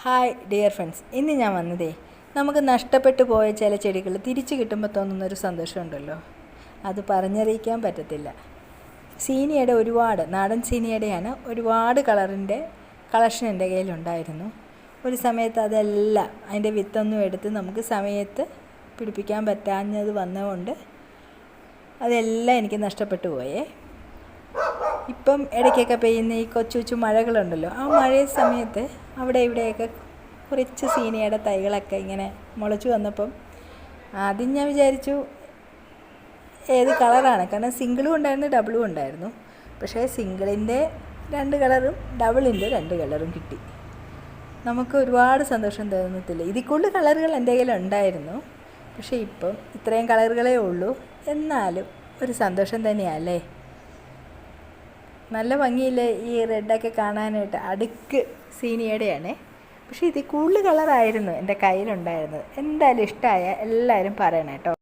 Hi dear friends, ഇന്ന് ഞാൻ വന്നതേ നമുക്ക് നഷ്ടപ്പെട്ടു പോയ ചില ചെടികൾ തിരിച്ചു കിട്ടുമ്പോൾ തോന്നുന്നൊരു സന്തോഷമുണ്ടല്ലോ, അത് പറഞ്ഞറിയിക്കാൻ പറ്റത്തില്ല. സീനിയയുടെ നാടൻ സീനിയയുടെയാണ് ഒരുപാട് കളറിൻ്റെ കളക്ഷൻ എൻ്റെ കയ്യിലുണ്ടായിരുന്നു. ഒരു സമയത്ത് അതെല്ലാം അതിൻ്റെ വിത്തൊന്നും എടുത്ത് നമുക്ക് സമയത്ത് പിടിപ്പിക്കാൻ പറ്റാഞ്ഞത് വന്നതുകൊണ്ട് അതെല്ലാം എനിക്ക് നഷ്ടപ്പെട്ടു പോയേ. ഇപ്പം ഇടയ്ക്കൊക്കെ പെയ്യുന്ന ഈ കൊച്ചു മഴകളുണ്ടല്ലോ, ആ മഴ സമയത്ത് അവിടെ ഇവിടെയൊക്കെ കുറച്ച് സീനിയയുടെ തൈകളൊക്കെ ഇങ്ങനെ മുളച്ചു വന്നപ്പം ആദ്യം ഞാൻ വിചാരിച്ചു ഏത് കളറാണ്, കാരണം സിംഗിളും ഉണ്ടായിരുന്നു ഡബിളും ഉണ്ടായിരുന്നു. പക്ഷേ സിംഗിളിൻ്റെ 2 കളറും ഡബിളിൻ്റെ 2 കളറും കിട്ടി. നമുക്ക് ഒരുപാട് സന്തോഷം തോന്നത്തില്ല. ഇതിൽ കൂടുതൽ കളറുകൾ എൻ്റെ കയ്യിലുണ്ടായിരുന്നു, പക്ഷേ ഇപ്പം ഇത്രയും കളറുകളേ ഉള്ളൂ. എന്നാലും ഒരു സന്തോഷം തന്നെയല്ലേ. നല്ല ഭംഗിയില്ലേ ഈ റെഡൊക്കെ കാണാനായിട്ട്. അടുക്ക് സീനിയയുടെയാണേ, പക്ഷേ ഇതിൽ കൂടുതൽ കളറായിരുന്നു എൻ്റെ കയ്യിലുണ്ടായിരുന്നത്. എന്തായാലും ഇഷ്ടമായ എല്ലാവരും പറയണം കേട്ടോ.